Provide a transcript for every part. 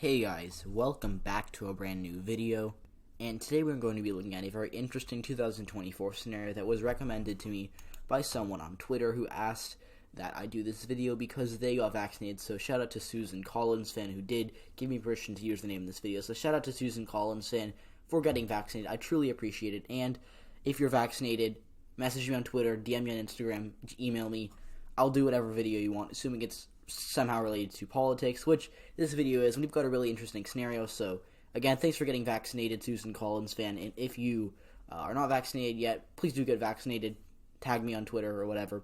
Hey guys, welcome back to a brand new video, and today we're going to be looking at a very interesting 2024 scenario that was recommended to me by someone on Twitter who asked that I do this video because they got vaccinated. So shout out to Susan Collins fan who did give me permission to use the name of this video. So shout out to Susan Collins fan for getting vaccinated. I truly appreciate it. And if you're vaccinated, message me on Twitter, DM me on Instagram, email me. I'll do whatever video you want, assuming it's somehow related to politics, which this video is. We've got a really interesting scenario. So again, thanks for getting vaccinated, Susan Collins fan. And if you are not vaccinated yet, please do get vaccinated. Tag me on Twitter or whatever,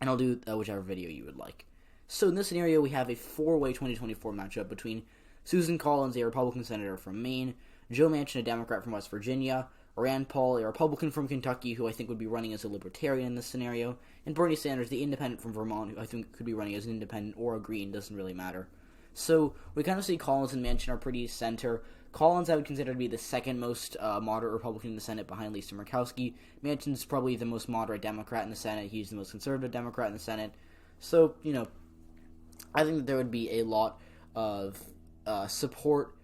and I'll do whichever video you would like. So in this scenario, we have a four-way 2024 matchup between Susan Collins, a Republican senator from Maine, Joe Manchin, a Democrat from West Virginia, Rand Paul, a Republican from Kentucky, who I think would be running as a Libertarian in this scenario, and Bernie Sanders, the Independent from Vermont, who I think could be running as an Independent or a Green, doesn't really matter. So we kind of see Collins and Manchin are pretty center. Collins I would consider to be the second most moderate Republican in the Senate behind Lisa Murkowski. Manchin's probably the most moderate Democrat in the Senate. He's the most conservative Democrat in the Senate. So, I think that there would be a lot of support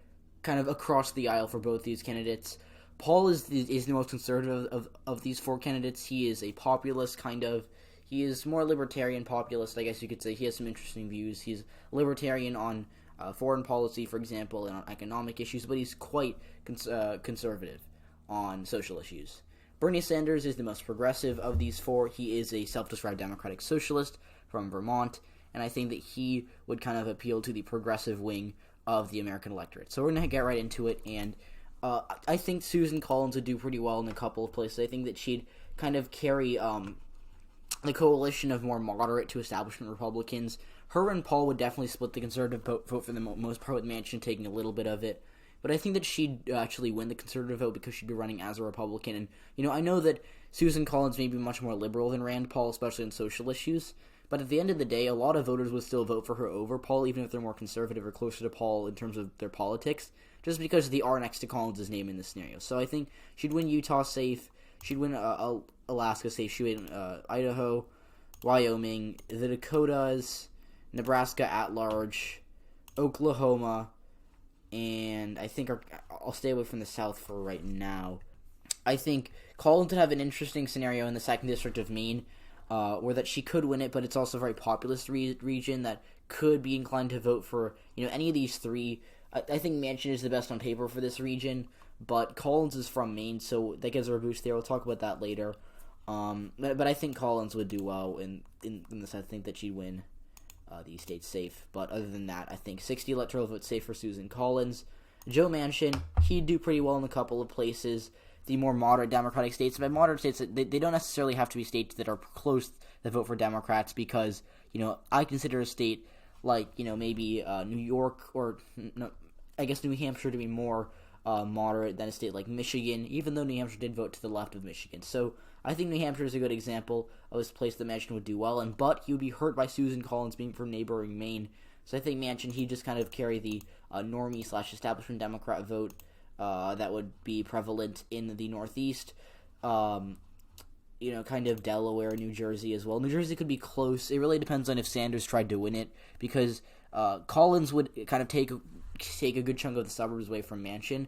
kind of across the aisle for both these candidates. Paul is the most conservative of these four candidates. He is a populist kind of. He is more libertarian populist, I guess you could say. He has some interesting views. He's libertarian on foreign policy, for example, and on economic issues, but he's quite conservative on social issues. Bernie Sanders is the most progressive of these four. He is a self-described democratic socialist from Vermont, and I think that he would kind of appeal to the progressive wing of the American electorate. So we're going to get right into it, and I think Susan Collins would do pretty well in a couple of places. I think that she'd kind of carry the coalition of more moderate to establishment Republicans. Her and Paul would definitely split the conservative vote for the most part, with Manchin taking a little bit of it. But I think that she'd actually win the conservative vote because she'd be running as a Republican. And, I know that Susan Collins may be much more liberal than Rand Paul, especially on social issues. But at the end of the day, a lot of voters would still vote for her over Paul, even if they're more conservative or closer to Paul in terms of their politics, just because of the R next to Collins' name in this scenario. So I think she'd win Utah safe. She'd win Alaska safe. She'd win Idaho, Wyoming, the Dakotas, Nebraska at large, Oklahoma, and I think I'll stay away from the South for right now. I think Collins would have an interesting scenario in the 2nd District of Maine, where that she could win it, but it's also a very populist region that could be inclined to vote for any of these three. I think Manchin is the best on paper for this region, but Collins is from Maine, so that gives her a boost there. We'll talk about that later. But I think Collins would do well in this. I think that she'd win these states safe. But other than that, I think 60 electoral votes safe for Susan Collins. Joe Manchin, he'd do pretty well in a couple of places. The more moderate Democratic states. By moderate states, they don't necessarily have to be states that are close that vote for Democrats, because, I consider a state like, maybe New York, or no, I guess New Hampshire to be more moderate than a state like Michigan, even though New Hampshire did vote to the left of Michigan. So I think New Hampshire is a good example of this place that Manchin would do well in, but he would be hurt by Susan Collins being from neighboring Maine. So I think Manchin, he'd just kind of carry the normie/establishment Democrat vote that would be prevalent in the Northeast, kind of Delaware, New Jersey as well. New Jersey could be close. It really depends on if Sanders tried to win it, because Collins would kind of take a good chunk of the suburbs away from Manchin,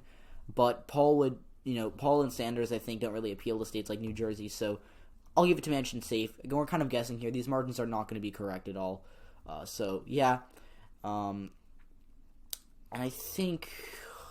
but Paul would, Paul and Sanders, I think, don't really appeal to states like New Jersey, so I'll give it to Manchin safe. Again, we're kind of guessing here. These margins are not going to be correct at all. So, yeah. And I think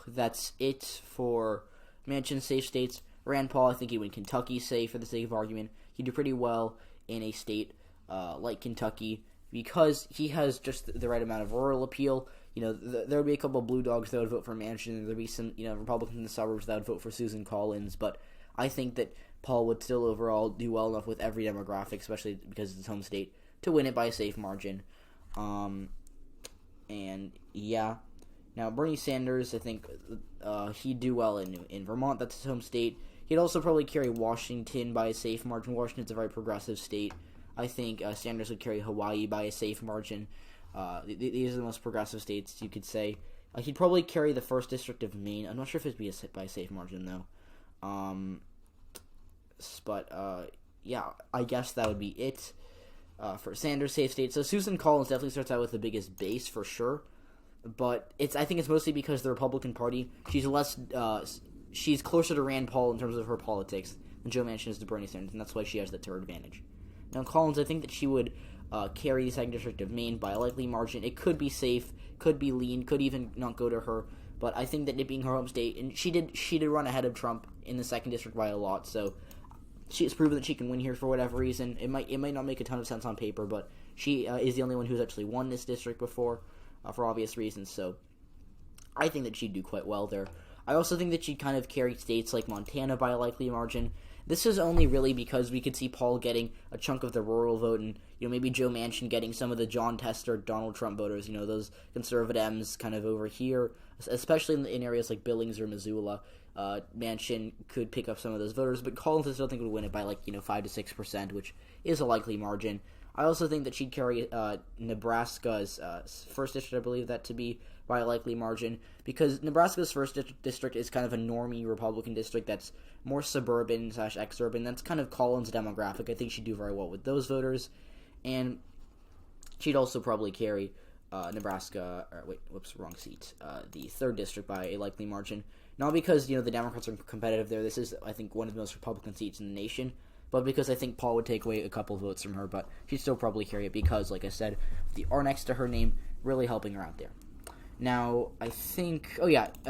that's it for Manchin safe states. Rand Paul, I think he'd win Kentucky safe for the sake of argument. He'd do pretty well in a state like Kentucky because he has just the right amount of rural appeal. There would be a couple of blue dogs that would vote for Manchin. There'd be some, Republicans in the suburbs that would vote for Susan Collins. But I think that Paul would still overall do well enough with every demographic, especially because it's his home state, to win it by a safe margin. And yeah. Now, Bernie Sanders, I think he'd do well in Vermont. That's his home state. He'd also probably carry Washington by a safe margin. Washington's a very progressive state. I think Sanders would carry Hawaii by a safe margin. These are the most progressive states, you could say. He'd probably carry the 1st District of Maine. I'm not sure if it'd be by a safe margin, though. Yeah, I guess that would be it for Sanders' safe state. So Susan Collins definitely starts out with the biggest base, for sure. but I think it's mostly because the Republican Party, she's closer to Rand Paul in terms of her politics than Joe Manchin is to Bernie Sanders, and that's why she has that to her advantage. Now, Collins, I think that she would carry the 2nd District of Maine by a likely margin. It could be safe, could be lean, could even not go to her, but I think that it being her home state, and she did run ahead of Trump in the 2nd District by a lot, so she has proven that she can win here for whatever reason. It might not make a ton of sense on paper, but she is the only one who's actually won this district before, for obvious reasons, so I think that she'd do quite well there. I also think that she'd kind of carry states like Montana by a likely margin. This is only really because we could see Paul getting a chunk of the rural vote, and maybe Joe Manchin getting some of the John Tester, Donald Trump voters, those conservative M's kind of over here, especially in areas like Billings or Missoula. Manchin could pick up some of those voters, but Collins I still think would win it by 5 to 6%, which is a likely margin. I also think that she'd carry Nebraska's 1st district, I believe that to be, by a likely margin, because Nebraska's 1st district is kind of a normie Republican district that's more suburban/exurban. That's kind of Collins' demographic. I think she'd do very well with those voters, and she'd also probably carry Nebraska, wrong seat, the 3rd district by a likely margin. Not because, the Democrats are competitive there. This is, I think, one of the most Republican seats in the nation, but because I think Paul would take away a couple votes from her, but she'd still probably carry it because, like I said, the R next to her name really helping her out there. Now, I think,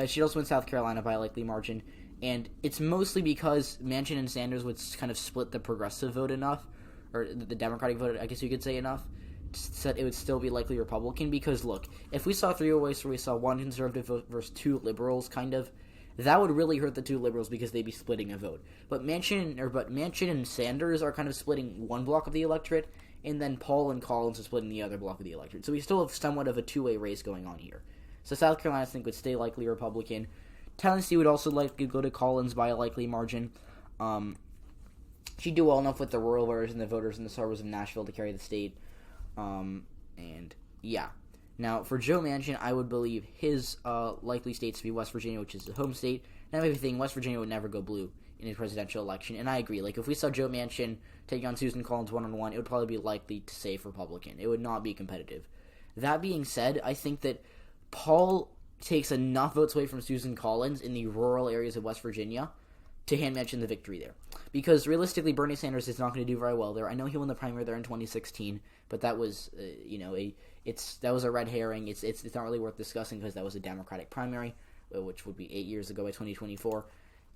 she'd also win South Carolina by a likely margin, and it's mostly because Manchin and Sanders would kind of split the progressive vote enough, or the Democratic vote, I guess you could say, enough, so that it would still be likely Republican, because, look, if we saw 3 ways where we saw 1 conservative vote versus 2 liberals, kind of, that would really hurt the 2 liberals because they'd be splitting a vote. But Manchin and Sanders are kind of splitting one block of the electorate, and then Paul and Collins are splitting the other block of the electorate. So we still have somewhat of a 2-way race going on here. So South Carolina, I think, would stay likely Republican. Tennessee would also likely go to Collins by a likely margin. She'd do well enough with the rural voters and the voters in the suburbs of Nashville to carry the state. Now, for Joe Manchin, I would believe his likely states to be West Virginia, which is the home state. And I think West Virginia would never go blue in a presidential election. And I agree. If we saw Joe Manchin taking on Susan Collins one-on-one, it would probably be likely to say Republican. It would not be competitive. That being said, I think that Paul takes enough votes away from Susan Collins in the rural areas of West Virginia to hand Manchin the victory there. Because realistically, Bernie Sanders is not going to do very well there. I know he won the primary there in 2016, but that was, that was a red herring. It's not really worth discussing because that was a Democratic primary, which would be 8 years ago by 2024.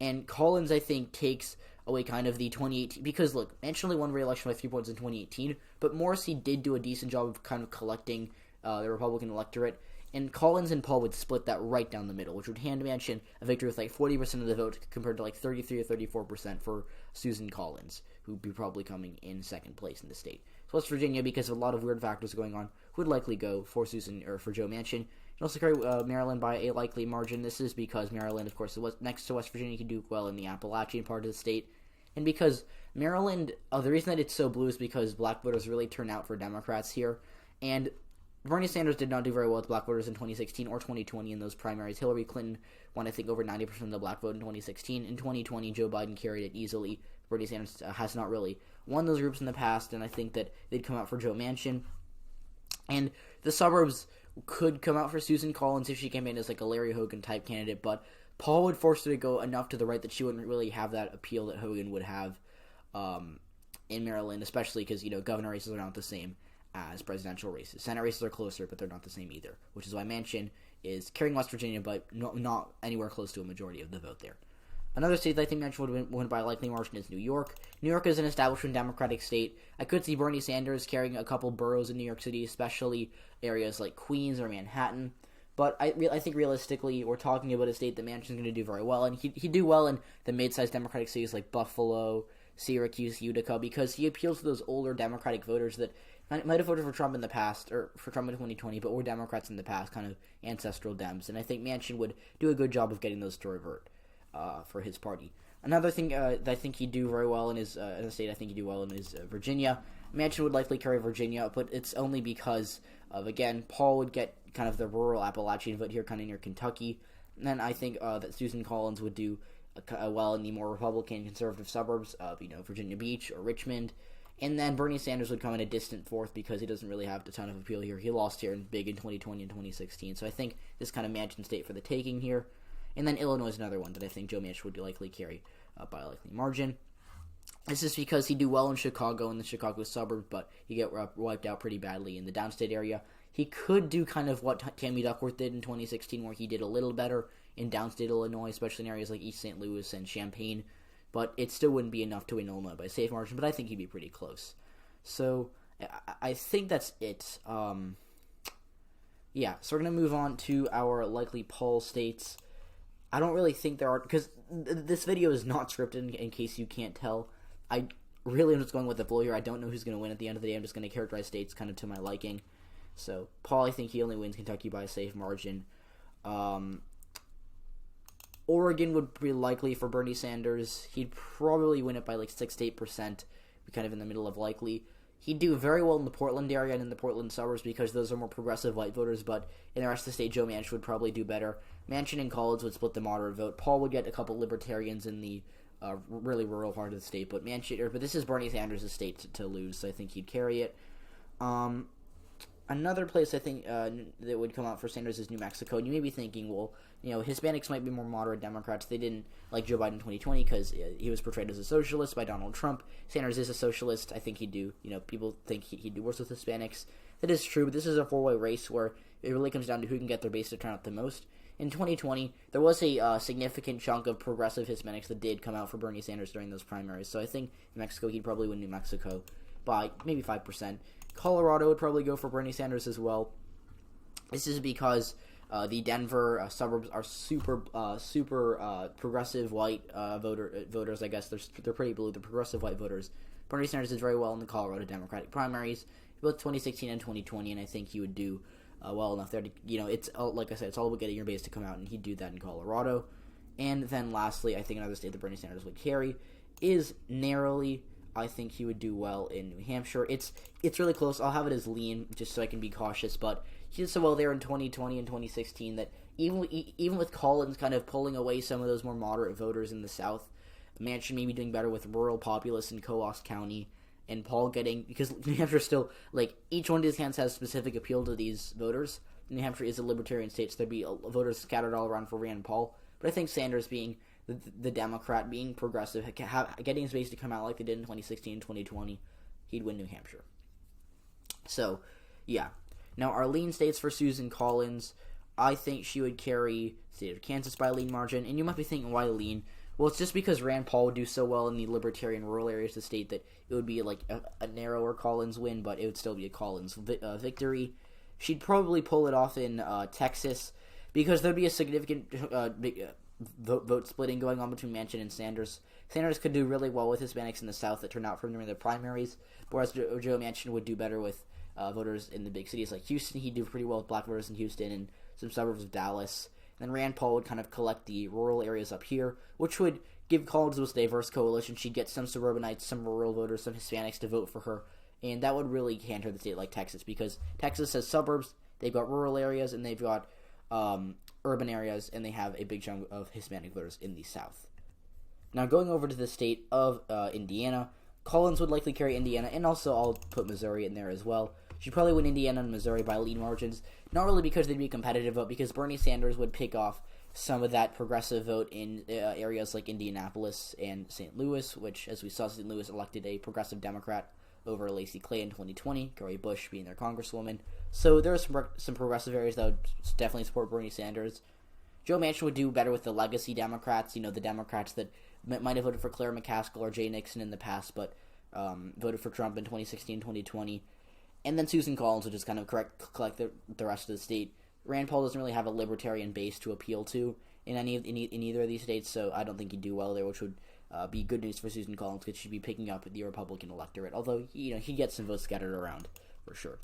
And Collins, I think, takes away kind of the 2018, because look, Manchin only won re-election by 3 points in 2018, but Morrissey did do a decent job of kind of collecting the Republican electorate. And Collins and Paul would split that right down the middle, which would hand Manchin a victory with 40% of the vote compared to 33 or 34% for Susan Collins, who'd be probably coming in 2nd place in the state. So West Virginia, because of a lot of weird factors going on, would likely go for for Joe Manchin. And also carry Maryland by a likely margin. This is because Maryland, of course, next to West Virginia, can do well in the Appalachian part of the state. And because Maryland, the reason that it's so blue is because black voters really turn out for Democrats here. And Bernie Sanders did not do very well with black voters in 2016 or 2020 in those primaries. Hillary Clinton won, I think, over 90% of the black vote in 2016. In 2020, Joe Biden carried it easily. Bernie Sanders has not really won those groups in the past, and I think that they'd come out for Joe Manchin. And the suburbs could come out for Susan Collins if she came in as a Larry Hogan-type candidate, but Paul would force her to go enough to the right that she wouldn't really have that appeal that Hogan would have in Maryland, especially because, governor races are not the same as presidential races. Senate races are closer, but they're not the same either, which is why Manchin is carrying West Virginia, but not anywhere close to a majority of the vote there. Another state that I think Manchin would win by a likely margin is New York. New York is an establishment Democratic state. I could see Bernie Sanders carrying a couple boroughs in New York City, especially areas like Queens or Manhattan. But I think realistically, we're talking about a state that Manchin's going to do very well, and he'd do well in the mid-sized Democratic cities like Buffalo, Syracuse, Utica, because he appeals to those older Democratic voters that might have voted for Trump in the past, or for Trump in 2020, but were Democrats in the past, kind of ancestral Dems. And I think Manchin would do a good job of getting those to revert for his party. Another thing that I think he'd do very well in his a state I think he'd do well in is Virginia. Manchin would likely carry Virginia, but it's only because of, again, Paul would get kind of the rural Appalachian vote here, kind of near Kentucky. And then I think that Susan Collins would do well in the more Republican conservative suburbs of, Virginia Beach or Richmond. And then Bernie Sanders would come in a distant fourth because he doesn't really have a ton of appeal here. He lost here big in 2020 and 2016. So I think this kind of Manchin state for the taking here. And then Illinois is another one that I think Joe Manchin would likely carry by a likely margin. This is because he'd do well in Chicago, in the Chicago suburbs, but he get wiped out pretty badly in the downstate area. He could do kind of what Tammy Duckworth did in 2016, where he did a little better in downstate Illinois, especially in areas like East St. Louis and Champaign. But it still wouldn't be enough to win Illinois by a safe margin, but I think he'd be pretty close. So I think that's it. So we're going to move on to our likely poll states. I don't really think there are, because this video is not scripted in case you can't tell. I really am just going with the flow here. I don't know who's going to win at the end of the day. I'm just going to characterize states kind of to my liking. So Paul, I think he only wins Kentucky by a safe margin. Oregon would be likely for Bernie Sanders. He'd probably win it by like 6 to 8%, kind of in the middle of likely. He'd do very well in the Portland area and in the Portland suburbs because those are more progressive white voters, but in the rest of the state, Joe Manchin would probably do better. Manchin and Collins would split the moderate vote. Paul would get a couple libertarians in the really rural part of the state, but but this is Bernie Sanders' state to lose, so I think he'd carry it. Another place I think that would come out for Sanders is New Mexico, and you may be thinking, well, Hispanics might be more moderate Democrats. They didn't like Joe Biden in 2020 because he was portrayed as a socialist by Donald Trump. Sanders is a socialist. I think he'd do, people think he'd do worse with Hispanics. That is true, but this is a four-way race where it really comes down to who can get their base to turn out the most. In 2020, there was a significant chunk of progressive Hispanics that did come out for Bernie Sanders during those primaries. So I think New Mexico, he'd probably win New Mexico by maybe 5%. Colorado would probably go for Bernie Sanders as well. This is because the Denver suburbs are super progressive white voters. I guess they're pretty blue. They're progressive white voters. Bernie Sanders did very well in the Colorado Democratic primaries, both 2016 and 2020, and I think he would do well enough there to, it's like I said, it's all about getting your base to come out, and he'd do that in Colorado. And then lastly, I think another state that Bernie Sanders would carry is narrowly. I think he would do well in New Hampshire. It's really close. I'll have it as lean just so I can be cautious, but he did so well there in 2020 and 2016 that even with Collins kind of pulling away some of those more moderate voters in the South, Manchin may be doing better with rural populace in Coos County, and Paul getting, because New Hampshire still, each one of these counties has specific appeal to these voters. New Hampshire is a libertarian state, so there'd be voters scattered all around for Rand Paul. But I think Sanders, being the Democrat, being progressive, getting his base to come out like they did in 2016 and 2020, he'd win New Hampshire. So, yeah. Now, our lean states for Susan Collins, I think she would carry the state of Kansas by a lean margin. And you might be thinking, why lean? Well, it's just because Rand Paul would do so well in the libertarian rural areas of the state that it would be like a narrower Collins win, but it would still be a Collins victory. She'd probably pull it off in Texas because there'd be a significant vote splitting going on between Manchin and Sanders. Sanders could do really well with Hispanics in the South that turn out from during the primaries, whereas Joe Manchin would do better with voters in the big cities like Houston. He'd do pretty well with black voters in Houston and some suburbs of Dallas. Then Rand Paul would kind of collect the rural areas up here, which would give Collins a diverse coalition. She'd get some suburbanites, some rural voters, some Hispanics to vote for her, and that would really canter the state like Texas, because Texas has suburbs, they've got rural areas, and they've got urban areas, and they have a big chunk of Hispanic voters in the South. Now, going over to the state of Indiana, Collins would likely carry Indiana, and also I'll put Missouri in there as well. She'd probably win Indiana and Missouri by lean margins, not really because they'd be competitive, but because Bernie Sanders would pick off some of that progressive vote in areas like Indianapolis and St. Louis, which, as we saw, St. Louis elected a progressive Democrat over Lacey Clay in 2020, Cori Bush being their congresswoman. So there are some progressive areas that would definitely support Bernie Sanders. Joe Manchin would do better with the legacy Democrats, the Democrats that might have voted for Claire McCaskill or Jay Nixon in the past, but voted for Trump in 2016, 2020. And then Susan Collins would just kind of collect the rest of the state. Rand Paul doesn't really have a libertarian base to appeal to in either of these states, so I don't think he'd do well there, which would be good news for Susan Collins, because she'd be picking up the Republican electorate, although he gets some votes scattered around for sure.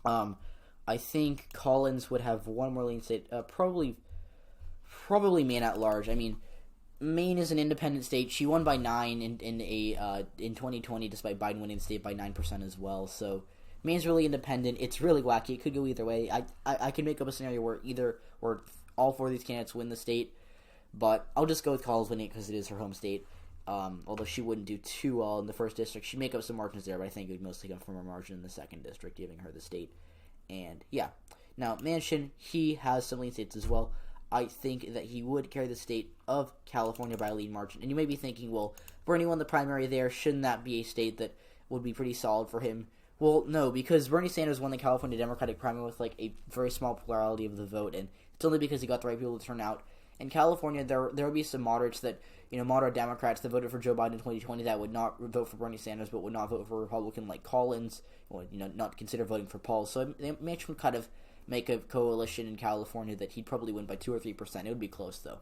I think Collins would have one more lean state, probably Maine at large. I mean, Maine is an independent state. She won by 9 in 2020, despite Biden winning the state by 9% as well. So Maine's really independent. It's really wacky. It could go either way. I could make up a scenario where all four of these candidates win the state, but I'll just go with Collins winning it because it is her home state. Although she wouldn't do too well in the first district. She'd make up some margins there, but I think it would mostly come from her margin in the second district, giving her the state. And, yeah. Now, Manchin, he has some lean states as well. I think that he would carry the state of California by a lean margin. And you may be thinking, well, Bernie won the primary there. Shouldn't that be a state that would be pretty solid for him? Well, no, because Bernie Sanders won the California Democratic primary with, like, a very small plurality of the vote, and it's only because he got the right people to turn out. In California, there would be some moderates that, moderate Democrats that voted for Joe Biden in 2020 that would not vote for Bernie Sanders, but would not vote for a Republican like Collins, or, not consider voting for Paul. So it makes him kind of make a coalition in California that he'd probably win by 2 or 3%. It would be close, though.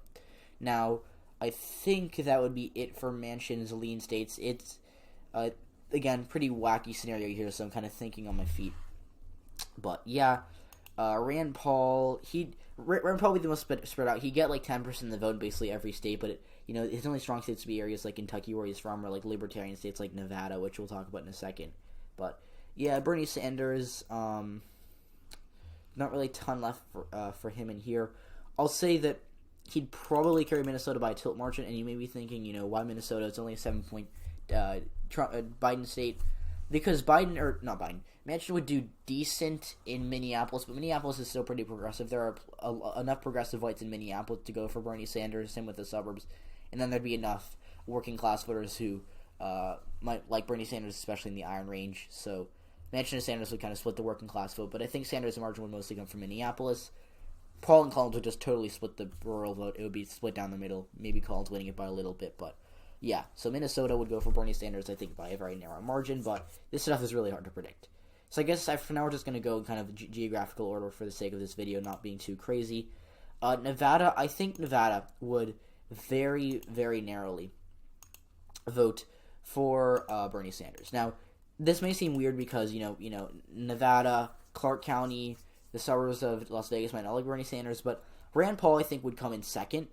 Now, I think that would be it for Manchin's lean states. It's, again, pretty wacky scenario here, so I'm kind of thinking on my feet. But, yeah, Rand Paul would be the most spread out. He'd get like 10% of the vote in basically every state, but his only strong states would be areas like Kentucky where he's from, or like libertarian states like Nevada, which we'll talk about in a second. But yeah, Bernie Sanders, not really a ton left for him in here. I'll say that he'd probably carry Minnesota by a tilt margin, and you may be thinking, why Minnesota? It's only a 7-point Biden state. Because Manchin would do decent in Minneapolis, but Minneapolis is still pretty progressive. There are enough progressive whites in Minneapolis to go for Bernie Sanders, same with the suburbs. And then there'd be enough working-class voters who might like Bernie Sanders, especially in the Iron Range. So Manchin and Sanders would kind of split the working-class vote, but I think Sanders' margin would mostly come from Minneapolis. Paul and Collins would just totally split the rural vote. It would be split down the middle, maybe Collins winning it by a little bit, but yeah, so Minnesota would go for Bernie Sanders, I think, by a very narrow margin, but this stuff is really hard to predict. So I guess for now we're just going to go in kind of geographical order for the sake of this video, not being too crazy. Nevada, I think Nevada would very, very narrowly vote for Bernie Sanders. Now, this may seem weird because, Nevada, Clark County, the suburbs of Las Vegas might not like Bernie Sanders, but Rand Paul, I think, would come in second,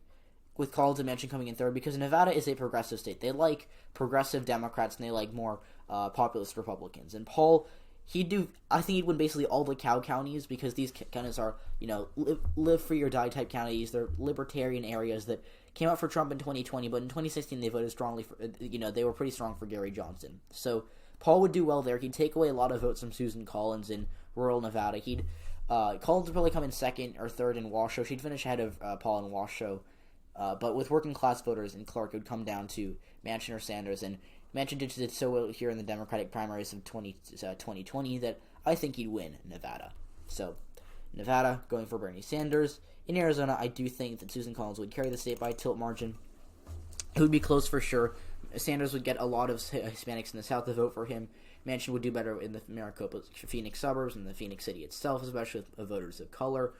with Collins and Manchin coming in third, because Nevada is a progressive state. They like progressive Democrats, and they like more populist Republicans. And Paul, I think he'd win basically all the cow counties, because these counties are, live free or die type counties. They're libertarian areas that came out for Trump in 2020, but in 2016 they voted strongly for, they were pretty strong for Gary Johnson. So Paul would do well there. He'd take away a lot of votes from Susan Collins in rural Nevada. Collins would probably come in second or third in Washoe. She'd finish ahead of Paul in Washoe. But with working class voters in Clark, it would come down to Manchin or Sanders, and Manchin did so well here in the Democratic primaries of 2020 that I think he'd win Nevada. So, Nevada going for Bernie Sanders. In Arizona, I do think that Susan Collins would carry the state by a tilt margin. It would be close for sure. Sanders would get a lot of Hispanics in the South to vote for him. Manchin would do better in the Maricopa Phoenix suburbs and the Phoenix city itself, especially with voters of color.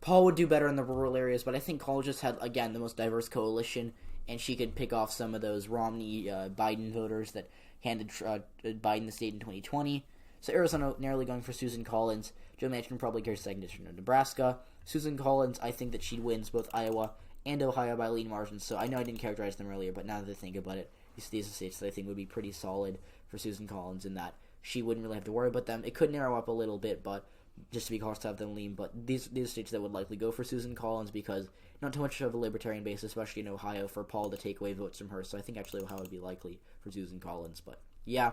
Paul would do better in the rural areas, but I think Collins just had, again, the most diverse coalition, and she could pick off some of those Romney, Biden voters that handed Biden the state in 2020. So Arizona narrowly going for Susan Collins. Joe Manchin probably carries second district in Nebraska. Susan Collins, I think that she wins both Iowa and Ohio by lean margins, so I know I didn't characterize them earlier, but now that I think about it, these are states that I think would be pretty solid for Susan Collins in that she wouldn't really have to worry about them. It could narrow up a little bit, but just to be cautious to have them lean, but these states that would likely go for Susan Collins because not too much of a libertarian base, especially in Ohio, for Paul to take away votes from her, so I think actually Ohio would be likely for Susan Collins, but yeah.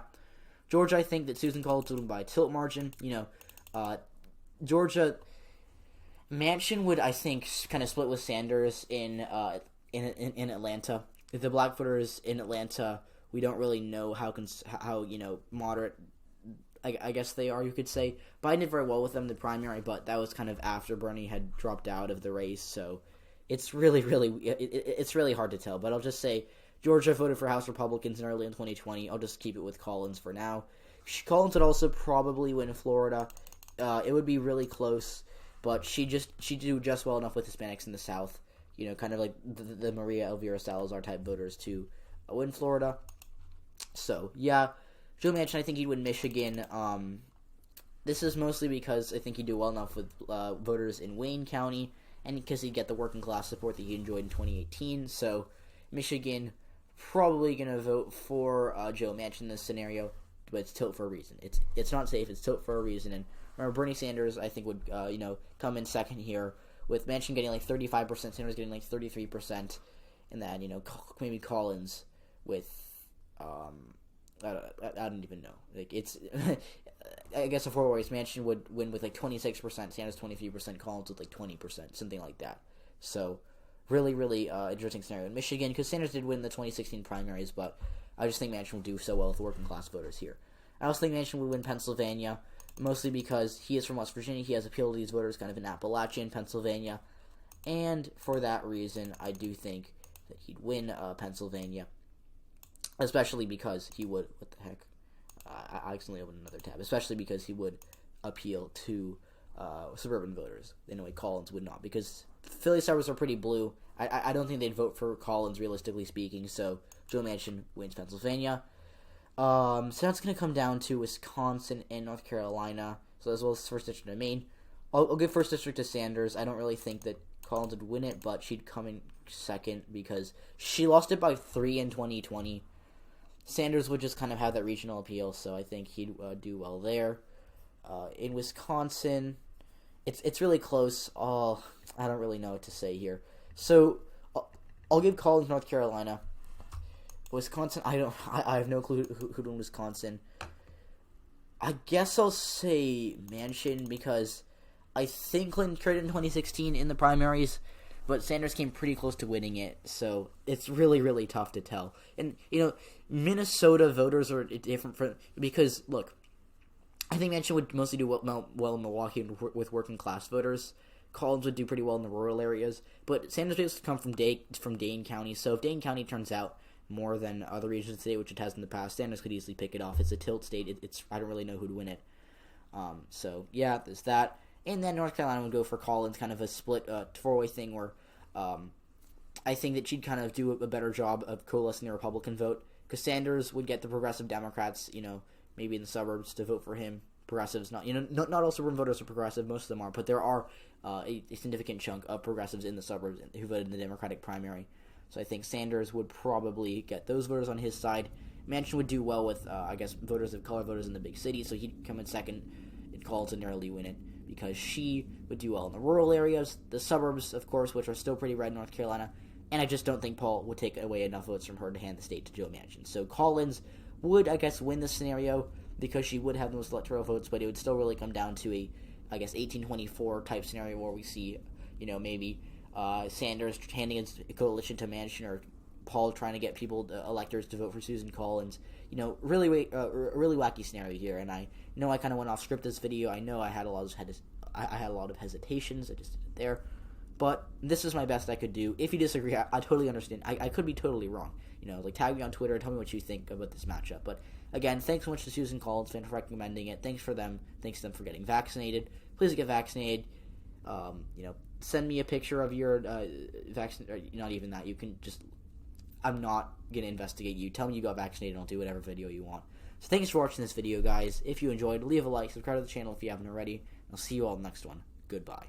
Georgia, I think that Susan Collins would win by a tilt margin. Georgia, Manchin would, I think, kind of split with Sanders in Atlanta. If the black voters in Atlanta, we don't really know how moderate, I guess they are, you could say. Biden did very well with them in the primary, but that was kind of after Bernie had dropped out of the race, so it's really hard to tell. But I'll just say Georgia voted for House Republicans early in 2020. I'll just keep it with Collins for now. Collins would also probably win Florida. It would be really close, but she'd do just well enough with Hispanics in the South, kind of like the Maria Elvira Salazar type voters to win Florida. So, yeah. Joe Manchin, I think he'd win Michigan. This is mostly because I think he'd do well enough with voters in Wayne County, and because he'd get the working class support that he enjoyed in 2018. So, Michigan probably going to vote for Joe Manchin in this scenario, but it's tilt for a reason. It's not safe, it's tilt for a reason. And remember, Bernie Sanders, I think, would come in second here, with Manchin getting like 35%, Sanders getting like 33%, and then maybe Collins with I don't even know. Like, it's I guess a four-ways Manchin would win with like 26%, Sanders 23%, Collins with like 20%, something like that. So really, really interesting scenario in Michigan, because Sanders did win the 2016 primaries, but I just think Manchin will do so well with working class voters here. I also think Manchin would win Pennsylvania, mostly because he is from West Virginia. He has appealed to these voters kind of in Appalachia, Pennsylvania, and for that reason, I do think that he'd win Pennsylvania, especially because he would, what the heck, I accidentally opened another tab, especially because he would appeal to suburban voters in a way Collins would not, because Philly suburbs are pretty blue. I don't think they'd vote for Collins, realistically speaking, so Joe Manchin wins Pennsylvania. So that's going to come down to Wisconsin and North Carolina, so as well as first district in Maine. I'll give first district to Sanders. I don't really think that Collins would win it, but she'd come in second because she lost it by 3 in 2020. Sanders would just kind of have that regional appeal, so I think he'd do well there. In Wisconsin, it's really close. Oh, I don't really know what to say here. So I'll give Collins North Carolina. Wisconsin, I have no clue who'd win Wisconsin. I guess I'll say Manchin because I think Clinton traded in 2016 in the primaries, but Sanders came pretty close to winning it, so it's really, really tough to tell. And, Minnesota voters are different because, look, I think Manchin would mostly do well in Milwaukee with working-class voters. Collins would do pretty well in the rural areas, but Sanders used to come from Dane County, so if Dane County turns out more than other regions of the state, which it has in the past, Sanders could easily pick it off. It's a tilt state. I don't really know who'd win it. So, yeah, there's that. And then North Carolina would go for Collins, kind of a split four-way thing where I think that she'd kind of do a better job of coalescing the Republican vote, because Sanders would get the progressive Democrats, maybe in the suburbs to vote for him. Progressives, not all suburban voters are progressive, most of them are, but there are a significant chunk of progressives in the suburbs who voted in the Democratic primary. So I think Sanders would probably get those voters on his side. Manchin would do well with, voters of color, voters in the big cities, so he'd come in second, and Collins would narrowly win it, because she would do well in the rural areas, the suburbs, of course, which are still pretty red in North Carolina, and I just don't think Paul would take away enough votes from her to hand the state to Joe Manchin. So Collins would, win the scenario, because she would have the most electoral votes, but it would still really come down to a, 1824 type scenario where we see, maybe Sanders handing a coalition to Manchin, or Paul trying to get electors to vote for Susan Collins. Really wacky scenario here, and I know I kind of went off script this video. I know I had a lot of hesitations. I just did it there, but this is my best I could do. If you disagree, I totally understand. I could be totally wrong. Tag me on Twitter, tell me what you think about this matchup. But again, thanks so much to Susan Collins for recommending it. Thanks to them for getting vaccinated. Please get vaccinated. Send me a picture of your vaccine. Or not even that. You can just. I'm not gonna investigate you. Tell me you got vaccinated, and I'll do whatever video you want. So thanks for watching this video, guys. If you enjoyed, leave a like, subscribe to the channel if you haven't already. I'll see you all in the next one. Goodbye.